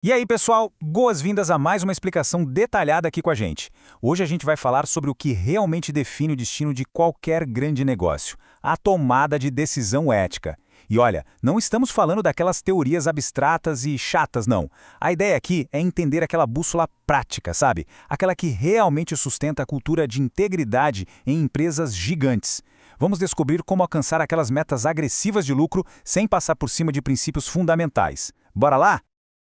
E aí, pessoal, boas-vindas a mais uma explicação detalhada aqui com a gente. Hoje a gente vai falar sobre o que realmente define o destino de qualquer grande negócio, a tomada de decisão ética. E olha, não estamos falando daquelas teorias abstratas e chatas, não. A ideia aqui é entender aquela bússola prática, sabe? Aquela que realmente sustenta a cultura de integridade em empresas gigantes. Vamos descobrir como alcançar aquelas metas agressivas de lucro sem passar por cima de princípios fundamentais. Bora lá?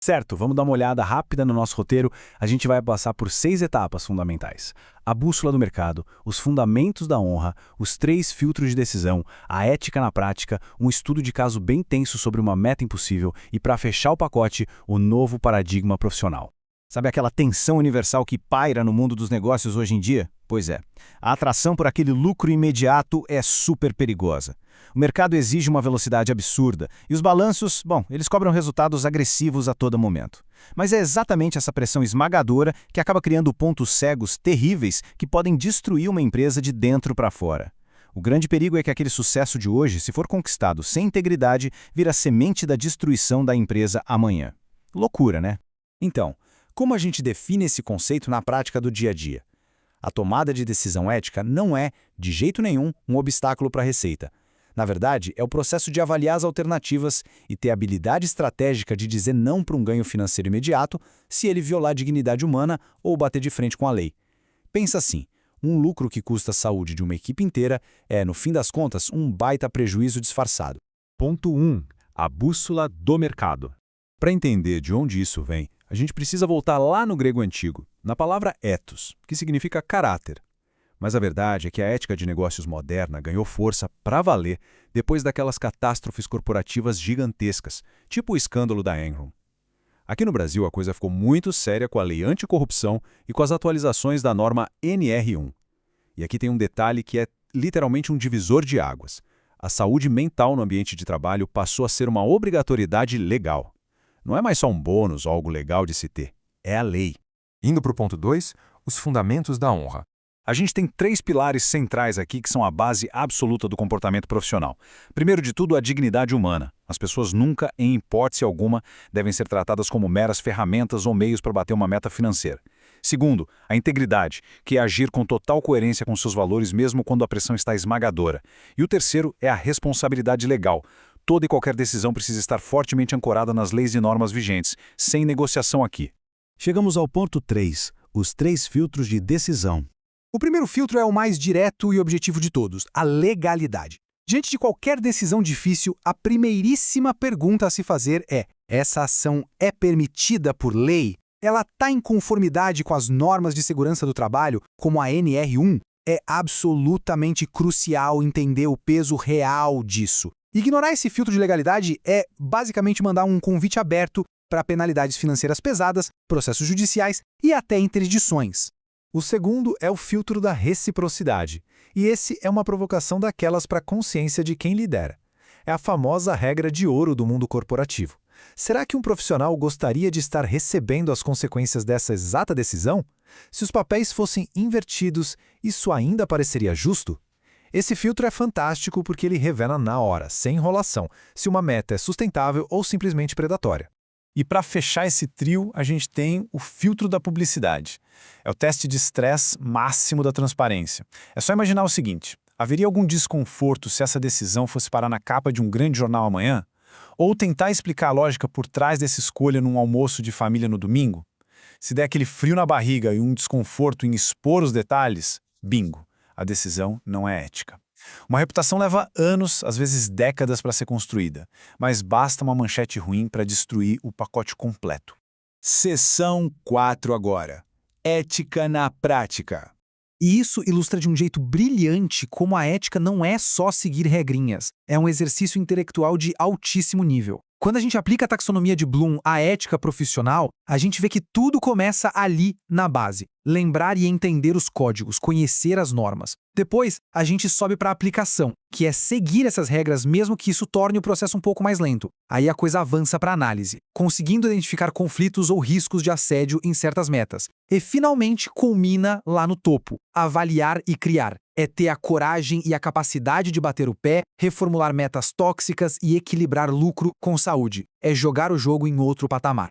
Certo, vamos dar uma olhada rápida no nosso roteiro. A gente vai passar por 6 etapas fundamentais: a bússola do mercado, os fundamentos da honra, os 3 filtros de decisão, a ética na prática, um estudo de caso bem tenso sobre uma meta impossível e, para fechar o pacote, o novo paradigma profissional. Sabe aquela tensão universal que paira no mundo dos negócios hoje em dia? Pois é, a atração por aquele lucro imediato é super perigosa. O mercado exige uma velocidade absurda e os balanços, eles cobram resultados agressivos a todo momento. Mas é exatamente essa pressão esmagadora que acaba criando pontos cegos terríveis que podem destruir uma empresa de dentro para fora. O grande perigo é que aquele sucesso de hoje, se for conquistado sem integridade, vira semente da destruição da empresa amanhã. Loucura, né? Então, como a gente define esse conceito na prática do dia a dia? A tomada de decisão ética não é, de jeito nenhum, um obstáculo para a receita. Na verdade, é o processo de avaliar as alternativas e ter a habilidade estratégica de dizer não para um ganho financeiro imediato se ele violar a dignidade humana ou bater de frente com a lei. Pensa assim, um lucro que custa a saúde de uma equipe inteira é, no fim das contas, um baita prejuízo disfarçado. Ponto 1. A bússola do mercado. Para entender de onde isso vem, a gente precisa voltar lá no grego antigo, na palavra ethos, que significa caráter. Mas a verdade é que a ética de negócios moderna ganhou força para valer depois daquelas catástrofes corporativas gigantescas, tipo o escândalo da Enron. Aqui no Brasil a coisa ficou muito séria com a lei anticorrupção e com as atualizações da norma NR1. E aqui tem um detalhe que é literalmente um divisor de águas. A saúde mental no ambiente de trabalho passou a ser uma obrigatoriedade legal. Não é mais só um bônus ou algo legal de se ter, é a lei. Indo para o ponto 2, os fundamentos da honra. A gente tem 3 pilares centrais aqui que são a base absoluta do comportamento profissional. Primeiro de tudo, a dignidade humana. As pessoas nunca, em hipótese alguma, devem ser tratadas como meras ferramentas ou meios para bater uma meta financeira. Segundo, a integridade, que é agir com total coerência com seus valores mesmo quando a pressão está esmagadora. E o terceiro é a responsabilidade legal. Toda e qualquer decisão precisa estar fortemente ancorada nas leis e normas vigentes, sem negociação aqui. Chegamos ao ponto 3, os 3 filtros de decisão. O primeiro filtro é o mais direto e objetivo de todos, a legalidade. Diante de qualquer decisão difícil, a primeiríssima pergunta a se fazer é: essa ação é permitida por lei? Ela está em conformidade com as normas de segurança do trabalho, como a NR1? É absolutamente crucial entender o peso real disso. Ignorar esse filtro de legalidade é basicamente mandar um convite aberto para penalidades financeiras pesadas, processos judiciais e até interdições. O segundo é o filtro da reciprocidade, e esse é uma provocação daquelas para a consciência de quem lidera. É a famosa regra de ouro do mundo corporativo. Será que um profissional gostaria de estar recebendo as consequências dessa exata decisão? Se os papéis fossem invertidos, isso ainda pareceria justo? Esse filtro é fantástico porque ele revela na hora, sem enrolação, se uma meta é sustentável ou simplesmente predatória. E para fechar esse trio, a gente tem o filtro da publicidade. É o teste de estresse máximo da transparência. É só imaginar o seguinte: haveria algum desconforto se essa decisão fosse parar na capa de um grande jornal amanhã? Ou tentar explicar a lógica por trás dessa escolha num almoço de família no domingo? Se der aquele frio na barriga e um desconforto em expor os detalhes, bingo, a decisão não é ética. Uma reputação leva anos, às vezes décadas, para ser construída, mas basta uma manchete ruim para destruir o pacote completo. Seção 4 agora. Ética na prática. E isso ilustra de um jeito brilhante como a ética não é só seguir regrinhas, é um exercício intelectual de altíssimo nível. Quando a gente aplica a taxonomia de Bloom à ética profissional, a gente vê que tudo começa ali, na base. Lembrar e entender os códigos, conhecer as normas. Depois, a gente sobe para a aplicação, que é seguir essas regras mesmo que isso torne o processo um pouco mais lento. Aí a coisa avança para a análise, conseguindo identificar conflitos ou riscos de assédio em certas metas. E finalmente culmina lá no topo, avaliar e criar. É ter a coragem e a capacidade de bater o pé, reformular metas tóxicas e equilibrar lucro com saúde. É jogar o jogo em outro patamar.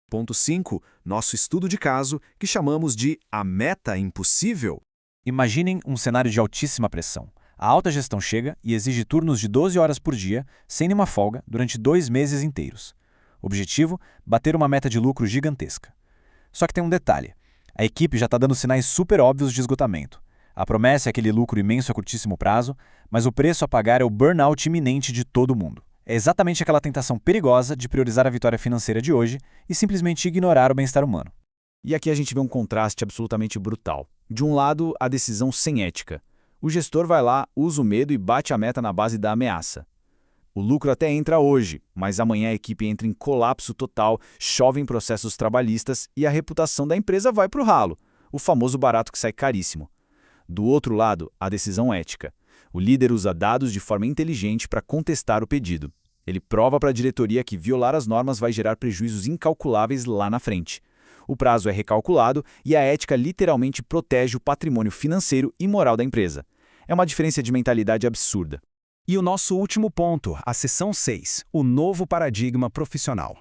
Ponto 5. Nosso estudo de caso, que chamamos de a meta impossível. Imaginem um cenário de altíssima pressão. A alta gestão chega e exige turnos de 12 horas por dia, sem nenhuma folga, durante 2 meses inteiros. Objetivo: bater uma meta de lucro gigantesca. Só que tem um detalhe. A equipe já está dando sinais super óbvios de esgotamento. A promessa é aquele lucro imenso a curtíssimo prazo, mas o preço a pagar é o burnout iminente de todo mundo. É exatamente aquela tentação perigosa de priorizar a vitória financeira de hoje e simplesmente ignorar o bem-estar humano. E aqui a gente vê um contraste absolutamente brutal. De um lado, a decisão sem ética. O gestor vai lá, usa o medo e bate a meta na base da ameaça. O lucro até entra hoje, mas amanhã a equipe entra em colapso total, chove em processos trabalhistas e a reputação da empresa vai para o ralo, o famoso barato que sai caríssimo. Do outro lado, a decisão ética. O líder usa dados de forma inteligente para contestar o pedido. Ele prova para a diretoria que violar as normas vai gerar prejuízos incalculáveis lá na frente. O prazo é recalculado e a ética literalmente protege o patrimônio financeiro e moral da empresa. É uma diferença de mentalidade absurda. E o nosso último ponto, a seção 6, o novo paradigma profissional.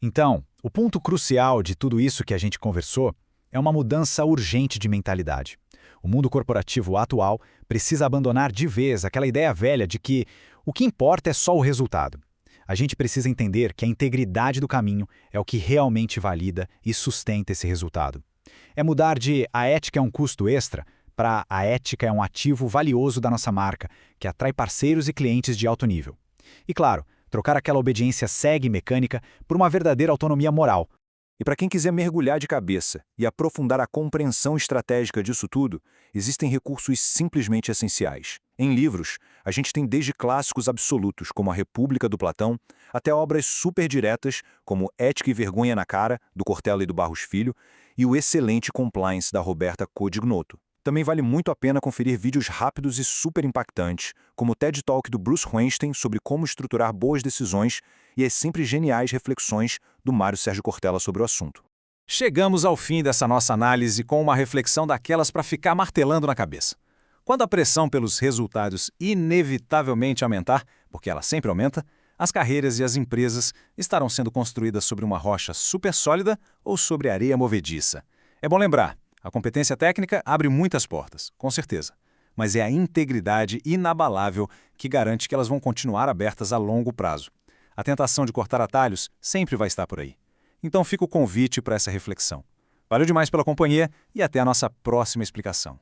Então, o ponto crucial de tudo isso que a gente conversou é uma mudança urgente de mentalidade. O mundo corporativo atual precisa abandonar de vez aquela ideia velha de que o que importa é só o resultado. A gente precisa entender que a integridade do caminho é o que realmente valida e sustenta esse resultado. É mudar de a ética é um custo extra para a ética é um ativo valioso da nossa marca, que atrai parceiros e clientes de alto nível. E claro, trocar aquela obediência cega e mecânica por uma verdadeira autonomia moral. E para quem quiser mergulhar de cabeça e aprofundar a compreensão estratégica disso tudo, existem recursos simplesmente essenciais. Em livros, a gente tem desde clássicos absolutos, como A República do Platão, até obras super diretas, como Ética e Vergonha na Cara, do Cortella e do Barros Filho, e o excelente Compliance, da Roberta Codignotto. Também vale muito a pena conferir vídeos rápidos e super impactantes, como o TED Talk do Bruce Weinstein sobre como estruturar boas decisões e as sempre geniais reflexões do Mário Sérgio Cortella sobre o assunto. Chegamos ao fim dessa nossa análise com uma reflexão daquelas para ficar martelando na cabeça. Quando a pressão pelos resultados inevitavelmente aumentar, porque ela sempre aumenta, as carreiras e as empresas estarão sendo construídas sobre uma rocha super sólida ou sobre areia movediça. É bom lembrar, a competência técnica abre muitas portas, com certeza, mas é a integridade inabalável que garante que elas vão continuar abertas a longo prazo. A tentação de cortar atalhos sempre vai estar por aí. Então fica o convite para essa reflexão. Valeu demais pela companhia e até a nossa próxima explicação.